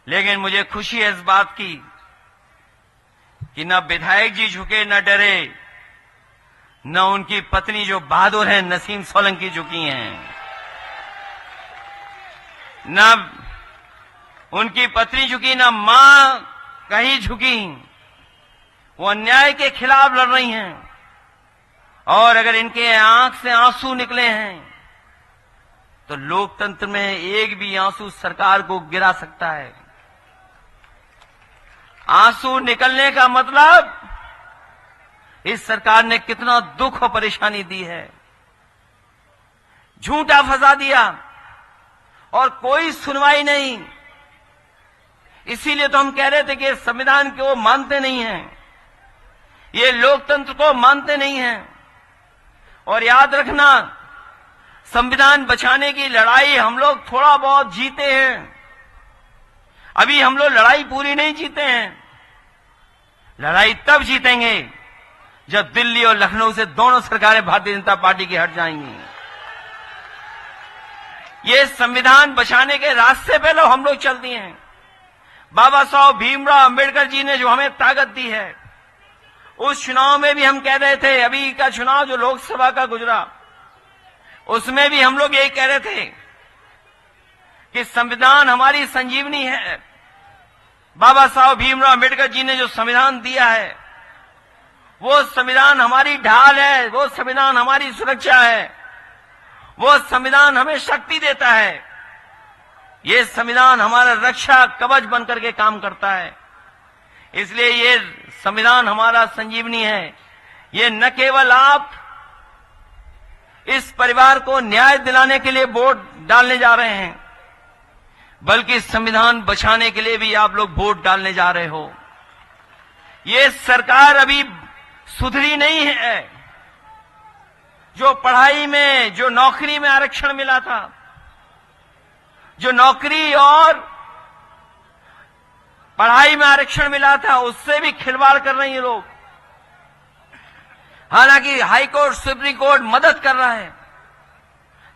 लेकिन मुझे खुशी है इस बात की कि न विधायक जी झुके, न डरे, न उनकी पत्नी जो बहादुर है नसीम सोलंकी झुकी हैं, न उनकी पत्नी झुकी, न मां कहीं झुकी। वो अन्याय के खिलाफ लड़ रही हैं। और अगर इनके आंख से आंसू निकले हैं तो लोकतंत्र में एक भी आंसू सरकार को गिरा सकता है। आंसू निकलने का मतलब इस सरकार ने कितना दुख और परेशानी दी है। झूठा फंसा दिया और कोई सुनवाई नहीं। इसीलिए तो हम कह रहे थे कि संविधान को मानते नहीं हैं, ये लोकतंत्र को मानते नहीं हैं। और याद रखना, संविधान बचाने की लड़ाई हम लोग थोड़ा बहुत जीते हैं, अभी हम लोग लड़ाई पूरी नहीं जीते हैं। लड़ाई तब जीतेंगे जब दिल्ली और लखनऊ से दोनों सरकारें भारतीय जनता पार्टी की हट जाएंगी। ये संविधान बचाने के रास्ते पे लोग हम लोग चलते हैं। बाबा साहब भीमराव अंबेडकर जी ने जो हमें ताकत दी है, उस चुनाव में भी हम कह रहे थे, अभी का चुनाव जो लोकसभा का गुजरा, उसमें भी हम लोग यही कह रहे थे कि संविधान हमारी संजीवनी है। बाबा साहब भीमराव अंबेडकर जी ने जो संविधान दिया है, वो संविधान हमारी ढाल है, वो संविधान हमारी सुरक्षा है, वो संविधान हमें शक्ति देता है। ये संविधान हमारा रक्षा कवच बनकर के काम करता है। इसलिए ये संविधान हमारा संजीवनी है। ये न केवल आप इस परिवार को न्याय दिलाने के लिए वोट डालने जा रहे हैं, बल्कि संविधान बचाने के लिए भी आप लोग वोट डालने जा रहे हो। ये सरकार अभी सुधरी नहीं है। जो पढ़ाई में, जो नौकरी में आरक्षण मिला था, जो नौकरी और पढ़ाई में आरक्षण मिला था, उससे भी खिलवाड़ कर रहे हैं ये लोग। हालांकि हाई कोर्ट, सुप्रीम कोर्ट मदद कर रहा है,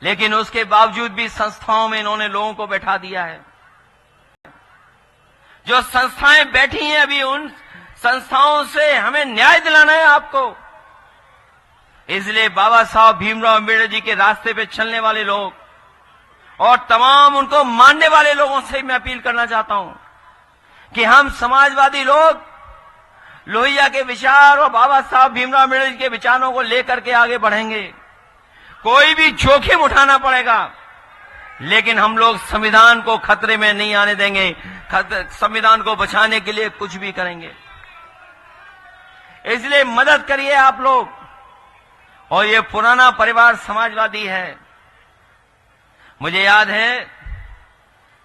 लेकिन उसके बावजूद भी संस्थाओं में इन्होंने लोगों को बैठा दिया है। जो संस्थाएं बैठी हैं, अभी उन संस्थाओं से हमें न्याय दिलाना है आपको। इसलिए बाबा साहब भीमराव अंबेडकर जी के रास्ते पे चलने वाले लोग और तमाम उनको मानने वाले लोगों से मैं अपील करना चाहता हूं कि हम समाजवादी लोग लोहिया के विचार और बाबा साहब भीमराव अम्बेडकर के विचारों को लेकर के आगे बढ़ेंगे। कोई भी जोखिम उठाना पड़ेगा, लेकिन हम लोग संविधान को खतरे में नहीं आने देंगे। संविधान को बचाने के लिए कुछ भी करेंगे। इसलिए मदद करिए आप लोग। और ये पुराना परिवार समाजवादी है। मुझे याद है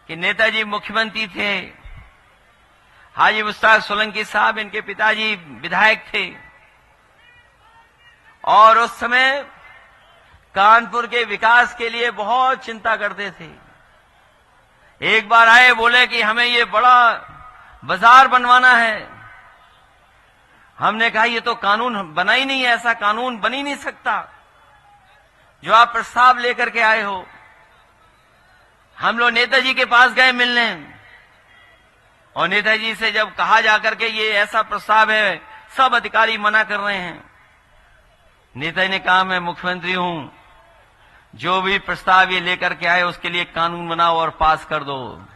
कि नेताजी मुख्यमंत्री थे, हाजी मुश्ताक सोलंकी साहब इनके पिताजी विधायक थे, और उस समय कानपुर के विकास के लिए बहुत चिंता करते थे। एक बार आए, बोले कि हमें ये बड़ा बाजार बनवाना है। हमने कहा ये तो कानून बना ही नहीं है, ऐसा कानून बन ही नहीं सकता जो आप प्रस्ताव लेकर के आए हो। हम लोग नेताजी के पास गए मिलने, और नेताजी से जब कहा जाकर के ये ऐसा प्रस्ताव है, सब अधिकारी मना कर रहे हैं। नेताजी ने कहा मैं मुख्यमंत्री हूं, जो भी प्रस्ताव ये लेकर के आए उसके लिए कानून बनाओ और पास कर दो।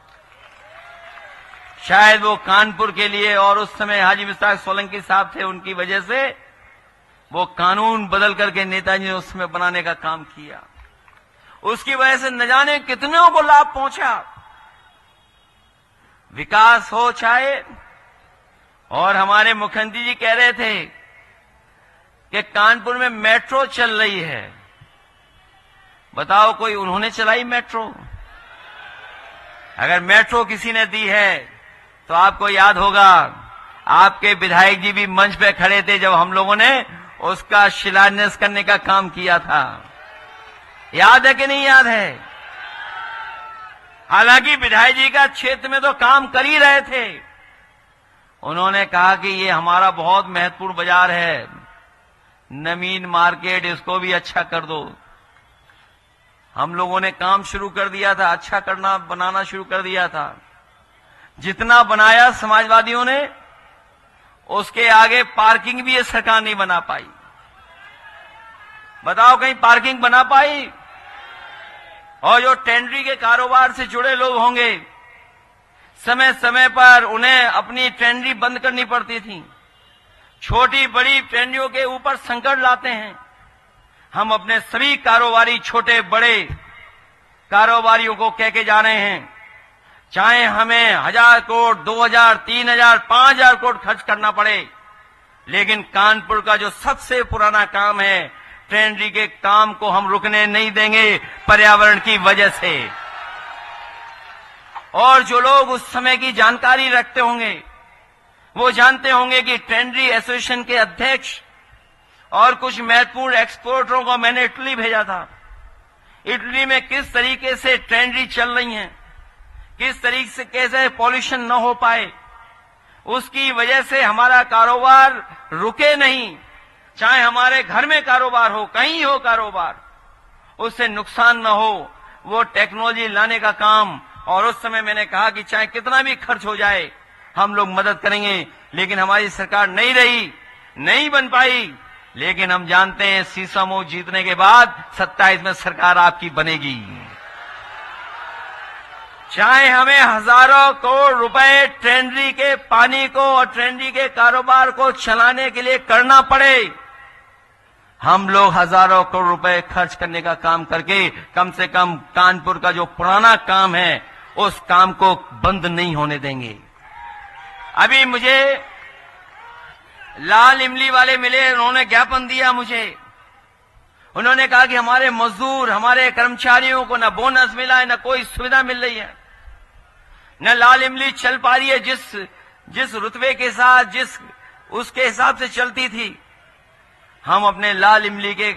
शायद वो कानपुर के लिए, और उस समय हाजी मुश्ताक सोलंकी साहब थे, उनकी वजह से वो कानून बदल करके नेताजी ने उस समय बनाने का काम किया। उसकी वजह से न जाने कितनों को लाभ पहुंचा। विकास हो चाहे, और हमारे मुख्यमंत्री जी कह रहे थे कि कानपुर में मेट्रो चल रही है। बताओ कोई उन्होंने चलाई मेट्रो? अगर मेट्रो किसी ने दी है तो आपको याद होगा, आपके विधायक जी भी मंच पे खड़े थे जब हम लोगों ने उसका शिलान्यास करने का काम किया था। याद है कि नहीं याद है? हालांकि विधायक जी का क्षेत्र में तो काम कर ही रहे थे। उन्होंने कहा कि ये हमारा बहुत महत्वपूर्ण बाजार है, नवीन मार्केट, इसको भी अच्छा कर दो। हम लोगों ने काम शुरू कर दिया था, अच्छा करना बनाना शुरू कर दिया था। जितना बनाया समाजवादियों ने, उसके आगे पार्किंग भी ये सरकार नहीं बना पाई। बताओ कहीं पार्किंग बना पाई? और जो टेंडरी के कारोबार से जुड़े लोग होंगे, समय समय पर उन्हें अपनी टेंडरी बंद करनी पड़ती थी। छोटी बड़ी टेंडरियों के ऊपर संकट लाते हैं। हम अपने सभी कारोबारी, छोटे बड़े कारोबारियों को कह के जा रहे हैं, चाहे हमें 1000 करोड़, 2000, 3000, 5000 करोड़ खर्च करना पड़े, लेकिन कानपुर का जो सबसे पुराना काम है, टेंडरी के काम को हम रुकने नहीं देंगे पर्यावरण की वजह से। और जो लोग उस समय की जानकारी रखते होंगे, वो जानते होंगे कि टेंडरी एसोसिएशन के अध्यक्ष और कुछ महत्वपूर्ण एक्सपोर्टरों को मैंने इटली भेजा था। इटली में किस तरीके से टेंडरी चल रही हैं, किस तरीके से कैसे पॉल्यूशन न हो पाए, उसकी वजह से हमारा कारोबार रुके नहीं। चाहे हमारे घर में कारोबार हो, कहीं हो कारोबार, उससे नुकसान न हो, वो टेक्नोलॉजी लाने का काम। और उस समय मैंने कहा कि चाहे कितना भी खर्च हो जाए हम लोग मदद करेंगे, लेकिन हमारी सरकार नहीं रही, नहीं बन पाई। लेकिन हम जानते हैं सीसामऊ जीतने के बाद 27 में सरकार आपकी बनेगी। चाहे हमें हजारों करोड़ रुपए टेंडरी के पानी को और टेंडरी के कारोबार को चलाने के लिए करना पड़े, हम लोग हजारों करोड़ रुपए खर्च करने का काम करके कम से कम कानपुर का जो पुराना काम है उस काम को बंद नहीं होने देंगे। अभी मुझे लाल इमली वाले मिले, उन्होंने ज्ञापन दिया मुझे। उन्होंने कहा कि हमारे मजदूर, हमारे कर्मचारियों को न बोनस मिला है, न कोई सुविधा मिल रही है, न लाल इमली चल पा रही है जिस रुतबे के साथ, जिस उसके हिसाब से चलती थी। हम अपने लाल इमली के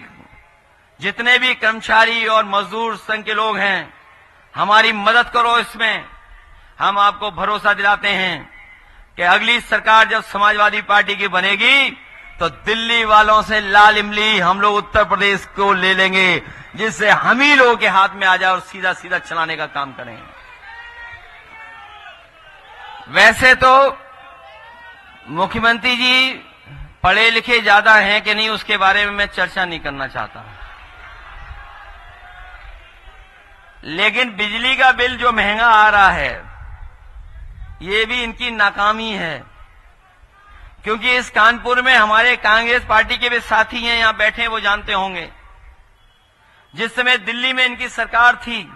जितने भी कर्मचारी और मजदूर संघ के लोग हैं, हमारी मदद करो इसमें। हम आपको भरोसा दिलाते हैं कि अगली सरकार जब समाजवादी पार्टी की बनेगी तो दिल्ली वालों से लाल इमली हम लोग उत्तर प्रदेश को ले लेंगे, जिससे हम ही लोगों के हाथ में आ जाए और सीधा सीधा चलाने का काम करें। वैसे तो मुख्यमंत्री जी पढ़े लिखे ज्यादा हैं कि नहीं, उसके बारे में मैं चर्चा नहीं करना चाहता, लेकिन बिजली का बिल जो महंगा आ रहा है, ये भी इनकी नाकामी है। क्योंकि इस कानपुर में हमारे कांग्रेस पार्टी के भी साथी हैं, यहां बैठे, वो जानते होंगे जिस समय दिल्ली में इनकी सरकार थी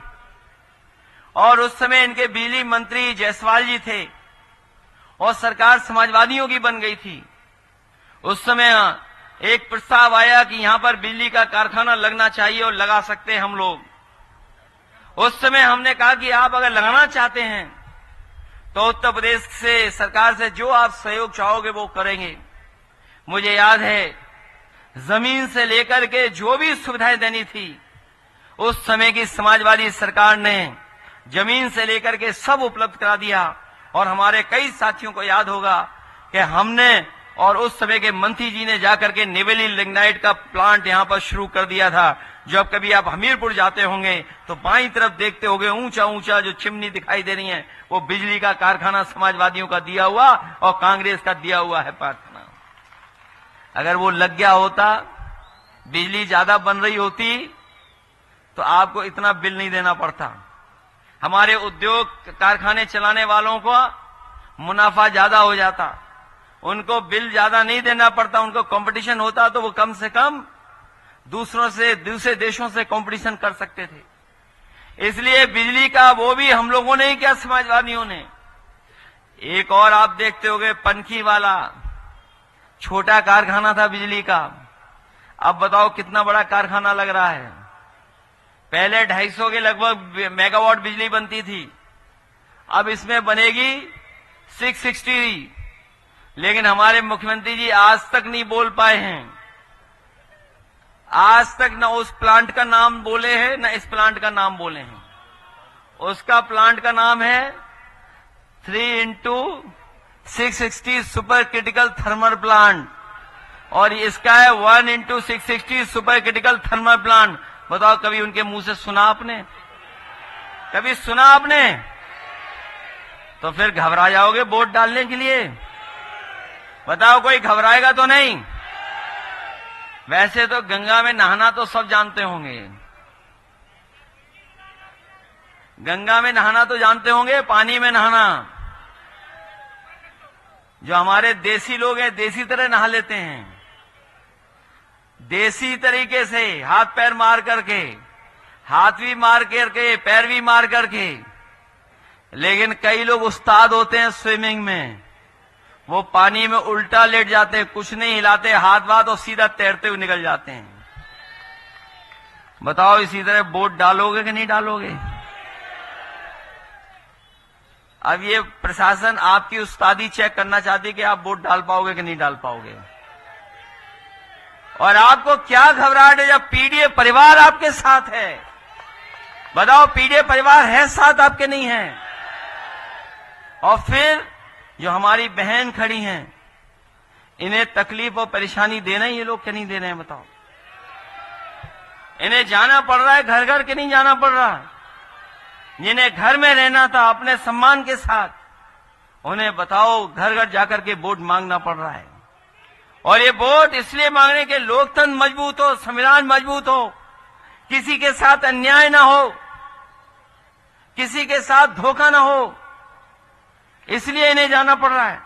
और उस समय इनके बिजली मंत्री जायसवाल जी थे और सरकार समाजवादियों की बन गई थी। उस समय एक प्रस्ताव आया कि यहां पर बिजली का कारखाना लगना चाहिए और लगा सकते हैं हम लोग। उस समय हमने कहा कि आप अगर लगाना चाहते हैं तो उत्तर प्रदेश से सरकार से जो आप सहयोग चाहोगे वो करेंगे। मुझे याद है जमीन से लेकर के जो भी सुविधाएं देनी थी उस समय की समाजवादी सरकार ने जमीन से लेकर के सब उपलब्ध करा दिया। और हमारे कई साथियों को याद होगा कि हमने और उस समय के मंत्री जी ने जाकर के नेवेली लिग्नाइट का प्लांट यहां पर शुरू कर दिया था। जब कभी आप हमीरपुर जाते होंगे तो बाईं तरफ देखते होंगे ऊंचा ऊंचा जो चिमनी दिखाई दे रही है वो बिजली का कारखाना समाजवादियों का दिया हुआ और कांग्रेस का दिया हुआ है कारखाना। अगर वो लग गया होता, बिजली ज्यादा बन रही होती तो आपको इतना बिल नहीं देना पड़ता। हमारे उद्योग कारखाने चलाने वालों को मुनाफा ज्यादा हो जाता, उनको बिल ज्यादा नहीं देना पड़ता, उनको कंपटीशन होता तो वो कम से कम दूसरे देशों से कंपटीशन कर सकते थे। इसलिए बिजली का वो भी हम लोगों ने ही किया, समाजवादियों ने। एक और आप देखते होंगे पनखी वाला छोटा कारखाना था बिजली का, अब बताओ कितना बड़ा कारखाना लग रहा है। पहले 250 के लगभग मेगावाट बिजली बनती थी, अब इसमें बनेगी 660। लेकिन हमारे मुख्यमंत्री जी आज तक नहीं बोल पाए हैं, आज तक न उस प्लांट का नाम बोले हैं न इस प्लांट का नाम बोले हैं। उसका प्लांट का नाम है 3x660 super critical thermal plant और इसका है 1x660 super critical thermal plant. बताओ कभी उनके मुंह से सुना आपने? कभी सुना आपने? तो फिर घबरा जाओगे वोट डालने के लिए। बताओ कोई घबराएगा तो नहीं? वैसे तो गंगा में नहाना तो सब जानते होंगे, गंगा में नहाना तो जानते होंगे, पानी में नहाना जो हमारे देसी लोग हैं देसी तरह नहा लेते हैं, देसी तरीके से हाथ पैर मार करके, हाथ भी मार करके पैर भी मार करके। लेकिन कई लोग उस्ताद होते हैं स्विमिंग में, वो पानी में उल्टा लेट जाते हैं, कुछ नहीं हिलाते, हाथ बात और सीधा तैरते हुए निकल जाते हैं। बताओ इसी तरह वोट डालोगे कि नहीं डालोगे? अब ये प्रशासन आपकी उस्तादी चेक करना चाहती है कि आप वोट डाल पाओगे कि नहीं डाल पाओगे। और आपको क्या घबराहट है जब पीडीए परिवार आपके साथ है? बताओ पीडीए परिवार है साथ आपके नहीं है? और फिर जो हमारी बहन खड़ी हैं इन्हें तकलीफ और परेशानी देना ये लोग क्या नहीं दे रहे हैं? बताओ इन्हें जाना पड़ रहा है घर घर के नहीं जाना पड़ रहा। जिन्हें घर में रहना था अपने सम्मान के साथ, उन्हें बताओ घर घर जाकर के वोट मांगना पड़ रहा है। और ये वोट इसलिए मांगने के लोकतंत्र मजबूत हो, संविधान मजबूत हो, किसी के साथ अन्याय ना हो, किसी के साथ धोखा ना हो, इसलिए इन्हें जाना पड़ रहा है।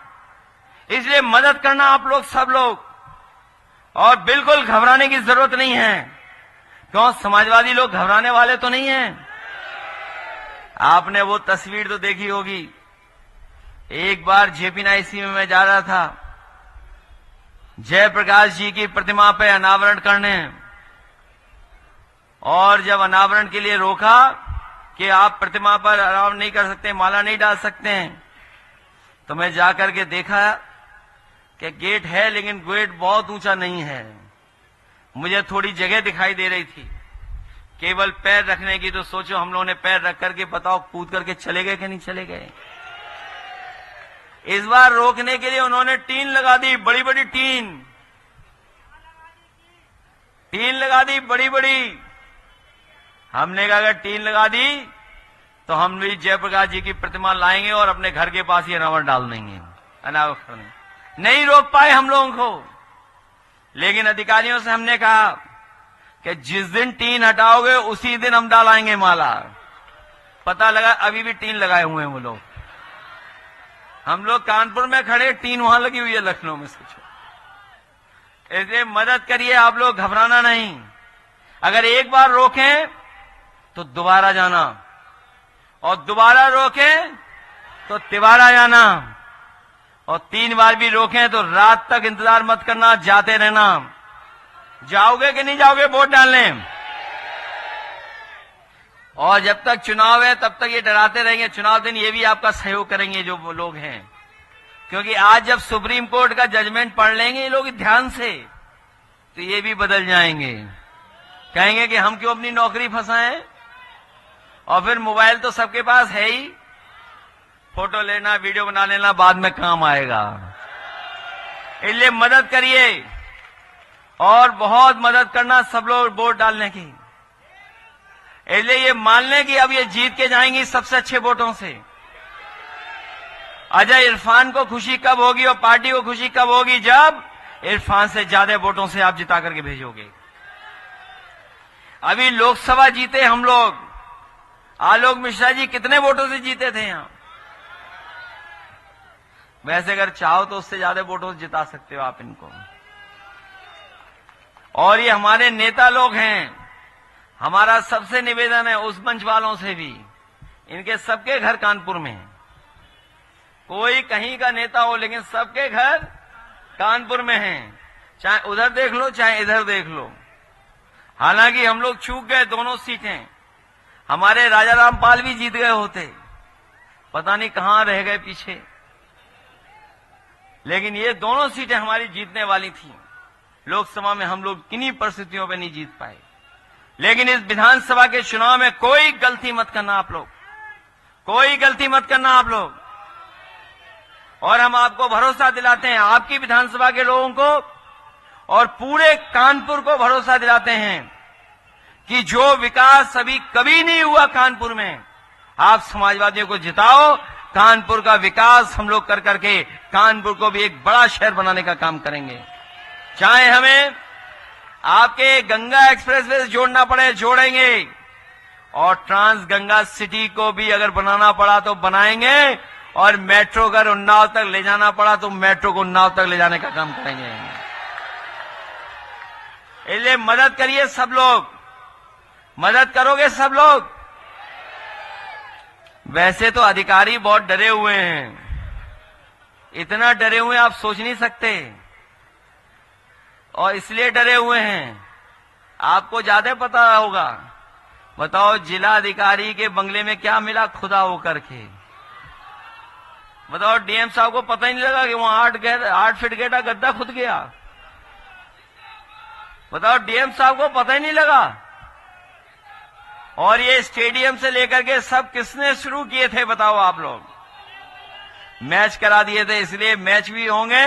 इसलिए मदद करना आप लोग सब लोग, और बिल्कुल घबराने की जरूरत नहीं है। क्यों? समाजवादी लोग घबराने वाले तो नहीं हैं। आपने वो तस्वीर तो देखी होगी, एक बार जेपी-नाइसी में मैं जा रहा था जयप्रकाश जी की प्रतिमा पे अनावरण करने, और जब अनावरण के लिए रोका कि आप प्रतिमा पर अनावरण नहीं कर सकते, माला नहीं डाल सकते हैं, तो मैं जाकर के देखा कि गेट है लेकिन गेट बहुत ऊंचा नहीं है। मुझे थोड़ी जगह दिखाई दे रही थी केवल पैर रखने की। तो सोचो हम लोगों ने पैर रख करके बताओ कूद करके चले गए कि नहीं चले गए? इस बार रोकने के लिए उन्होंने टीन लगा दी, बड़ी बड़ी टीन लगा दी, बड़ी बड़ी। हमने कहा अगर टीन लगा दी तो हम भी जयप्रकाश जी की प्रतिमा लाएंगे और अपने घर के पास ही अनावरण डाल देंगे, अनावरण करने। नहीं रोक पाए हम लोगों को, लेकिन अधिकारियों से हमने कहा कि जिस दिन टीन हटाओगे उसी दिन हम डालाएंगे माला। पता लगा अभी भी टीन लगाए हुए हैं वो लोग। हम लोग कानपुर में खड़े, टीन वहां लगी हुई है लखनऊ में। सोचो, इसलिए मदद करिए आप लोग, घबराना नहीं। अगर एक बार रोकें तो दोबारा जाना, और दोबारा रोकें तो तिबारा जाना, और 3 बार भी रोकें तो रात तक इंतजार मत करना, जाते रहना। जाओगे कि नहीं जाओगे वोट डालने? और जब तक चुनाव है तब तक ये डराते रहेंगे, चुनाव दिन ये भी आपका सहयोग करेंगे जो वो लोग हैं, क्योंकि आज जब सुप्रीम कोर्ट का जजमेंट पढ़ लेंगे ये लोग ध्यान से, तो ये भी बदल जाएंगे, कहेंगे कि हम क्यों अपनी नौकरी फंसाएं। और फिर मोबाइल तो सबके पास है ही, फोटो लेना, वीडियो बना लेना बाद में काम आएगा। इसलिए मदद करिए, और बहुत मदद करना सब लोग वोट डालने की। इसलिए ये मान लें कि अब ये जीत के जाएंगी सबसे अच्छे वोटों से। अजय इरफान को खुशी कब होगी और पार्टी को खुशी कब होगी? जब इरफान से ज्यादा वोटों से आप जिता करके भेजोगे। अभी लोकसभा जीते हम लोग, आलोक मिश्रा जी कितने वोटों से जीते थे यहां? वैसे अगर चाहो तो उससे ज्यादा वोटों से जिता सकते हो आप इनको। और ये हमारे नेता लोग हैं, हमारा सबसे निवेदन है उस मंच वालों से भी, इनके सबके घर कानपुर में हैं। कोई कहीं का नेता हो लेकिन सबके घर कानपुर में हैं, चाहे उधर देख लो चाहे इधर देख लो। हालांकि हम लोग चूक गए दोनों सीटें, हमारे राजा रामपाल भी जीत गए होते, पता नहीं कहां रह गए पीछे, लेकिन ये दोनों सीटें हमारी जीतने वाली थी। लोकसभा में हम लोग किन्हीं परिस्थितियों में नहीं जीत पाए, लेकिन इस विधानसभा के चुनाव में कोई गलती मत करना आप लोग, कोई गलती मत करना आप लोग। और हम आपको भरोसा दिलाते हैं, आपकी विधानसभा के लोगों को और पूरे कानपुर को भरोसा दिलाते हैं कि जो विकास अभी कभी नहीं हुआ कानपुर में, आप समाजवादियों को जिताओ, कानपुर का विकास हम लोग कर करके कानपुर को भी एक बड़ा शहर बनाने का काम करेंगे। चाहे हमें आपके गंगा एक्सप्रेसवे से जोड़ना पड़े जोड़ेंगे, और ट्रांस गंगा सिटी को भी अगर बनाना पड़ा तो बनाएंगे, और मेट्रो अगर उन्नाव तक ले जाना पड़ा तो मेट्रो को उन्नाव तक ले जाने का काम करेंगे। इसलिए मदद करिए सब लोग, मदद करोगे सब लोग। वैसे तो अधिकारी बहुत डरे हुए हैं, इतना डरे हुए आप सोच नहीं सकते, और इसलिए डरे हुए हैं, आपको ज्यादा पता होगा। बताओ जिला अधिकारी के बंगले में क्या मिला खुदा होकर के? बताओ डीएम साहब को पता ही नहीं लगा कि वहां 8 फीट गहरा गड्ढा खुद गया? बताओ डीएम साहब को पता ही नहीं लगा। और ये स्टेडियम से लेकर के सब किसने शुरू किए थे बताओ आप लोग? मैच करा दिए थे, इसलिए मैच भी होंगे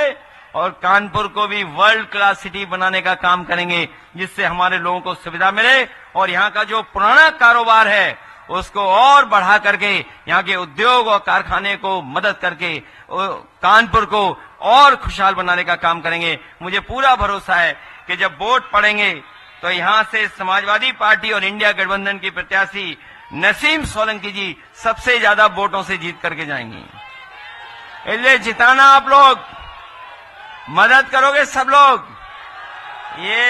और कानपुर को भी वर्ल्ड क्लास सिटी बनाने का काम करेंगे, जिससे हमारे लोगों को सुविधा मिले और यहाँ का जो पुराना कारोबार है उसको और बढ़ा करके यहाँ के उद्योग और कारखाने को मदद करके कानपुर को और खुशहाल बनाने का काम करेंगे। मुझे पूरा भरोसा है कि जब वोट पड़ेंगे तो यहाँ से समाजवादी पार्टी और इंडिया गठबंधन की प्रत्याशी नसीम सोलंकी जी सबसे ज्यादा वोटों से जीत करके जाएंगी। इसलिए जिताना आप लोग, मदद करोगे सब लोग। ये